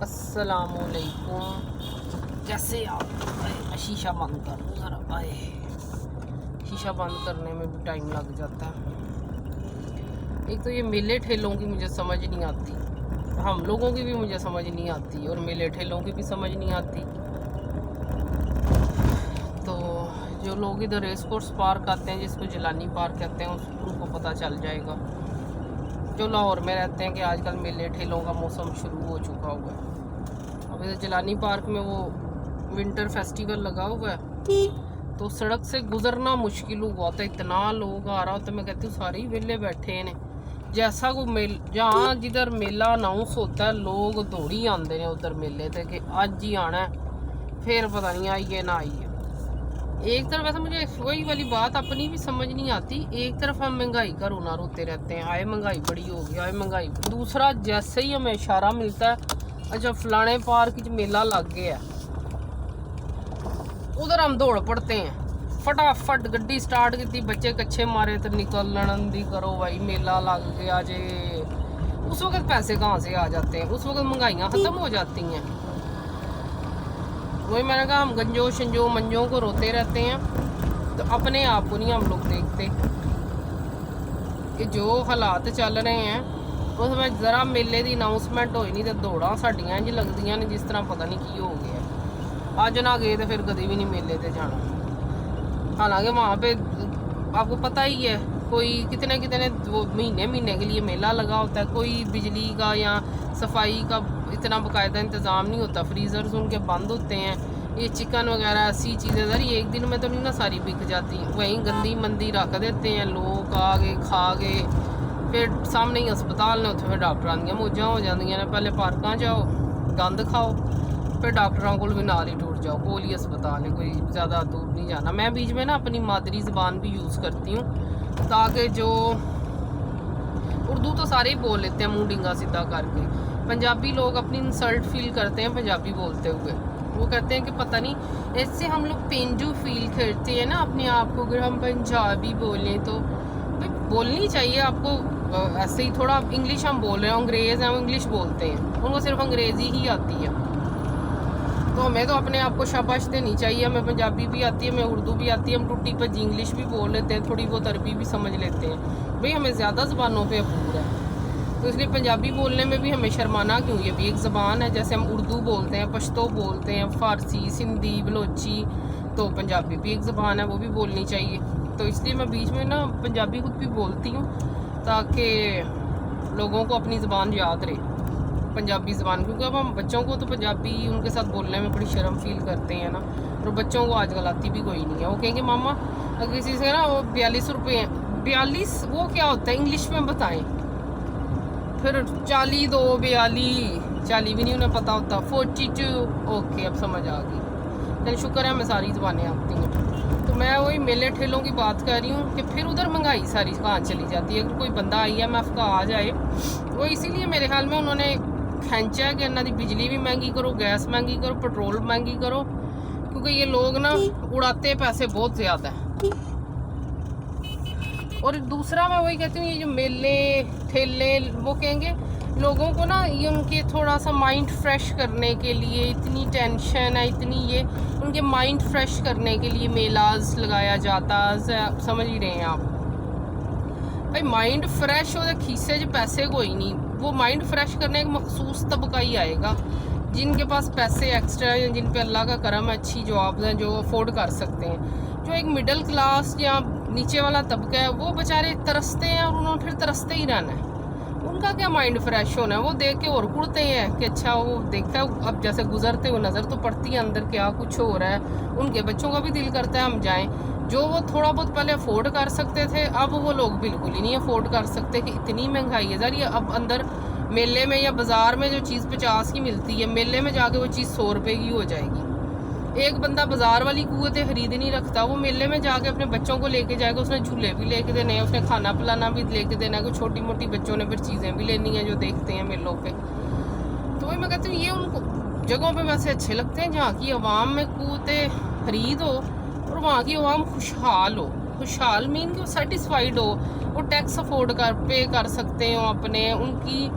अस्सलामुअलैकुम। कैसे आप? शीशा बंद कर ज़रा। आए, शीशा बंद करने में भी टाइम लग जाता है। एक तो ये मेले ठेलों की मुझे समझ नहीं आती, हम लोगों की भी मुझे समझ नहीं आती और मेले ठेलों की भी समझ नहीं आती। तो जो लोग इधर रेस कोर्स पार्क आते हैं, जिसको जिलानी पार्क कहते हैं, उनको पता चल जाएगा। जो लाहौर में रहते हैं कि आजकल मेले ठेलों का मौसम शुरू हो चुका हुआ है। अब इधर जिलानी पार्क में वो विंटर फेस्टिवल लगा हुआ है, तो सड़क से गुजरना मुश्किल हुआ था, इतना लोग आ रहा होता। मैं कहती हूँ सारे ही वेले बैठे हैं, जैसा को मेल जहाँ जिधर मेला अनाउंस होता है लोग दौड़ी आते हैं उधर मेले थे कि आज ही आना है, फिर पता नहीं आइए ना आइए। एक तरफ ऐसा मुझे वही वाली बात अपनी भी समझ नहीं आती। एक तरफ हम महंगाई का रोना रोते रहते हैं, आए महंगाई बड़ी हो गई, आए महंगाई। दूसरा जैसे ही हमें इशारा मिलता है, अच्छा फलाने पार्क में मेला लग गया, उधर हम दौड़ पड़ते हैं, फटाफट गड्डी स्टार्ट की, बच्चे कच्चे मारे तो निकलन दी करो भाई मेला लग गया जे। उस वक्त पैसे कहाँ से आ जाते हैं? उस वक्त महंगाइयाँ ख़त्म हो जाती हैं। वही मैंने कहा, हम गंजो शंजो मंजों को रोते रहते हैं, तो अपने आप को नहीं हम लोग देखते कि जो हालात चल रहे हैं उसमें ज़रा मेले की अनाउंसमेंट होई नहीं तो दौड़ा साड़ियाँ इंज लगदियां ने जिस तरह पता नहीं की हो गया। अज ना गए तो फिर कभी भी नहीं मेले ते जाना। हालांकि वहाँ पे आपको पता ही है, कोई कितने कितने महीने के लिए मेला लगा होता है। कोई बिजली का या सफाई का इतना बाकायदा इंतज़ाम नहीं होता, फ्रीज़र्स उनके बंद होते हैं। ये चिकन वगैरह ऐसी चीज़ें सर एक दिन में तो नहीं ना सारी बिक जाती, वहीं गंदी मंदी रख देते हैं लोग, आ गए खा गए, फिर सामने ही अस्पताल ने उत्थे फिर डॉक्टरां दियां मौजां हो जांदियां ने। पहले पार्कां जाओ गंद खाओ, फिर डॉक्टरों को भी नाल ही टूट जाओ, कोल ही अस्पताल है, कोई ज़्यादा दूर नहीं जाना। मैं बीच में ना अपनी मादरी ज़बान भी यूज़ करती हूँ, ताकि जो उर्दू तो सारे ही बोल लेते हैं मुँह डिंगा सीधा करके, पंजाबी लोग अपनी इंसल्ट फील करते हैं पंजाबी बोलते हुए। वो कहते हैं कि पता नहीं, इससे हम लोग पेंजू फील करते हैं ना अपने आप को, अगर हम पंजाबी बोलें तो भाई बोलनी चाहिए आपको। ऐसे ही थोड़ा इंग्लिश हम बोल रहे हैं, अंग्रेज़ हैं वो इंग्लिश बोलते हैं, उनको सिर्फ अंग्रेज़ी ही आती है, तो हमें तो अपने आप को शाबाश देनी चाहिए। हमें पंजाबी भी आती है, हमें उर्दू भी आती है, हम टूटी भजी इंग्लिश भी बोल लेते हैं, थोड़ी बहुत अरबी भी समझ लेते हैं। भाई हमें ज़्यादा ज़बानों पे अबूर है, तो इसलिए पंजाबी बोलने में भी हमें शर्माना क्यों? ये भी एक ज़बान है, जैसे हम उर्दू बोलते हैं, पश्तो बोलते हैं, फ़ारसी, सिंधी, बलोची, तो पंजाबी भी एक ज़बान है, वो भी बोलनी चाहिए। तो इसलिए मैं बीच में ना पंजाबी खुद भी बोलती हूँ, ताकि लोगों को अपनी ज़बान याद रहे, पंजाबी ज़बान। क्योंकि अब हम बच्चों को तो पंजाबी उनके साथ बोलने में बड़ी शर्म फील करते हैं ना, और बच्चों को आजकल आती भी कोई नहीं है। वो कहेंगे मामा अगर किसी से ना वो 42 रुपये हैं, 42 वो क्या होता है इंग्लिश में बताएं, फिर 40 दो 42, 40 भी नहीं उन्हें पता होता, 42। ओके अब समझ आ गई। चल शुक्र है हमें सारी ज़बानें आती हैं। तो मैं वही मेले ठेलों की बात कर रही हूँ कि फिर उधर महंगाई सारी कहाँ चली जाती है। अगर कोई बंदा IMF का आ जाए, वो इसीलिए मेरे ख्याल में उन्होंने खींचा है कि इन्हों की बिजली भी महंगी करो, गैस महंगी करो, पेट्रोल महंगी करो, क्योंकि ये लोग ना उड़ाते पैसे बहुत ज़्यादा है। और दूसरा मैं वही कहती हूँ, ये जो मेले ठेले, वो कहेंगे लोगों को ना, ये उनके थोड़ा सा माइंड फ्रेश करने के लिए, इतनी टेंशन है इतनी, ये उनके माइंड फ्रेश करने के लिए मेलाज लगाया जाता है। समझ ही रहे हैं आप भाई, माइंड फ्रेश हो, खीसे च पैसे कोई नहीं, वो माइंड फ्रेश करने एक मखसूस तबका ही आएगा जिनके पास पैसे एक्स्ट्रा हैं, जिन पे अल्लाह का करम है, अच्छी जॉब्स हैं, जो अफोर्ड कर सकते हैं। जो एक मिडिल क्लास या नीचे वाला तबका है, वो बेचारे तरसते हैं और उन्होंने फिर तरसते ही रहना है। उनका क्या माइंड फ्रेश होना है? वो देख के और कुड़ते हैं कि अच्छा वो देखता है, अब जैसे गुजरते हुए नज़र तो पड़ती है अंदर क्या कुछ हो रहा है। उनके बच्चों का भी दिल करता है हम जाएं, जो वो थोड़ा बहुत पहले अफोर्ड कर सकते थे, अब वो लोग बिल्कुल ही नहीं अफोर्ड कर सकते कि इतनी महंगाई है। यार ये अब अंदर मेले में या बाज़ार में जो चीज़ 50 की मिलती है, मेले में जाके वो चीज़ 100 रुपये की हो जाएगी। एक बंदा बाज़ार वाली कुव्वतें खरीद नहीं रखता, वो मेले में जाके अपने बच्चों को लेके जाएगा, उसने झूले भी लेके देने हैं, उसने खाना पिलाना भी लेके देना है, कुछ छोटी मोटी बच्चों ने फिर चीज़ें भी लेनी है जो देखते हैं मेलों पे। तो वही मैं कहती हूँ, ये उनको जगहों पे वैसे अच्छे लगते हैं जहाँ की आवाम में कुव्वतें खरीद हो और वहाँ की आवाम खुशहाल हो। खुशहाल मीन कि वो सेटिस्फाइड हो, वो टैक्स अफोर्ड कर पे कर सकते हो अपने, उनकी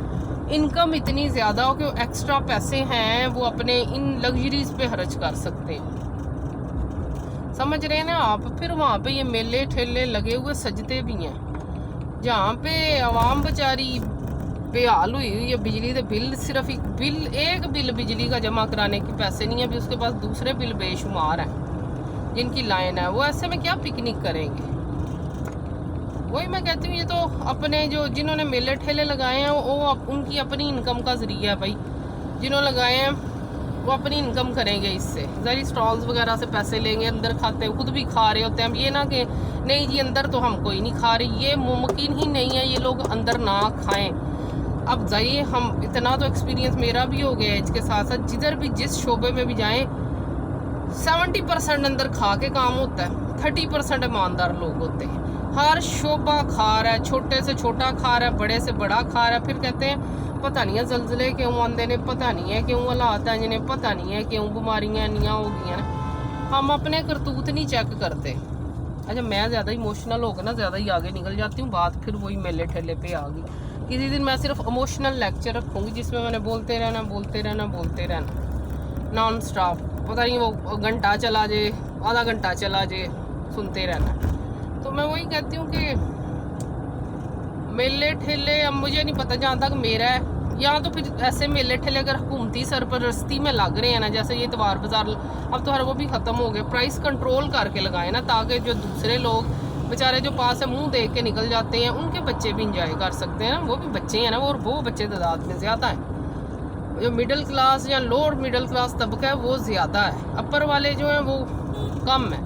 इनकम इतनी ज़्यादा हो कि एक्स्ट्रा पैसे हैं वो अपने इन लग्जरीज पे खर्च कर सकते हैं। समझ रहे हैं ना आप। फिर वहाँ पे ये मेले ठेले लगे हुए सजते भी हैं, जहाँ पे आवाम बेचारी बेहाल हुई हुई है। बिजली के बिल, सिर्फ एक बिल बिजली का जमा कराने के पैसे नहीं है, अभी उसके पास दूसरे बिल बेशुमार हैं जिनकी लाइन है। वो ऐसे में क्या पिकनिक करेंगे। वही मैं कहती हूँ, ये तो अपने जो जिन्होंने मेले ठेले लगाए हैं वो उनकी अपनी इनकम का जरिया है भाई। जिन्होंने लगाए हैं वो अपनी इनकम करेंगे इससे। ज़ाहिर स्टॉल्स वगैरह से पैसे लेंगे, अंदर खाते खुद भी खा रहे होते हैं। अब ये ना कि नहीं जी अंदर तो हम कोई नहीं खा रही, ये मुमकिन ही नहीं है ये लोग अंदर ना खाएं। अब जाइए, हम इतना तो एक्सपीरियंस मेरा भी हो गया है इसके साथ साथ, जिधर भी जिस शोबे में भी जाएं 70% अंदर खा के काम होता है, 30% ईमानदार लोग होते हैं। हर शोबा खा रहा है, छोटे से छोटा खा रहा है, बड़े से बड़ा खा रहा है। फिर कहते हैं पता नहीं है जलजले क्यों आंदे ने, पता नहीं है क्यों हालात हैं जिन्हें, पता नहीं है क्यों बीमारियां इन्नियां हो गई हैं। हम अपने करतूत नहीं चेक करते। अच्छा, मैं ज़्यादा इमोशनल होकर ना ज़्यादा ही आगे निकल जाती हूँ, बात फिर वही मेले ठेले पे आ गई। किसी दिन मैं सिर्फ इमोशनल लेक्चर रखूँगी जिसमें मैंने बोलते रहना नॉन स्टॉप। पता नहीं वो घंटा चला जाए, आधा घंटा चला जाए, सुनते रहना। तो मैं वही कहती हूँ कि मेले ठेले, अब मुझे नहीं पता, जहाँ तक मेरा है यहाँ तो फिर ऐसे मेले ठेले अगर हुकूमती सरपरस्ती में लग रहे हैं ना, जैसे ये इतवार बाजार अब तो हर वो भी ख़त्म हो गए, प्राइस कंट्रोल करके लगाए ना, ताकि जो दूसरे लोग बेचारे जो पास है मुंह देख के निकल जाते हैं, उनके बच्चे भी इंजॉय कर सकते हैं ना। वो भी बच्चे हैं ना, और वो बच्चे तादाद में ज़्यादा हैं। जो मिडिल क्लास या लोअर मिडिल क्लास तबका है वो ज़्यादा है, अपर वाले जो हैं वो कम है।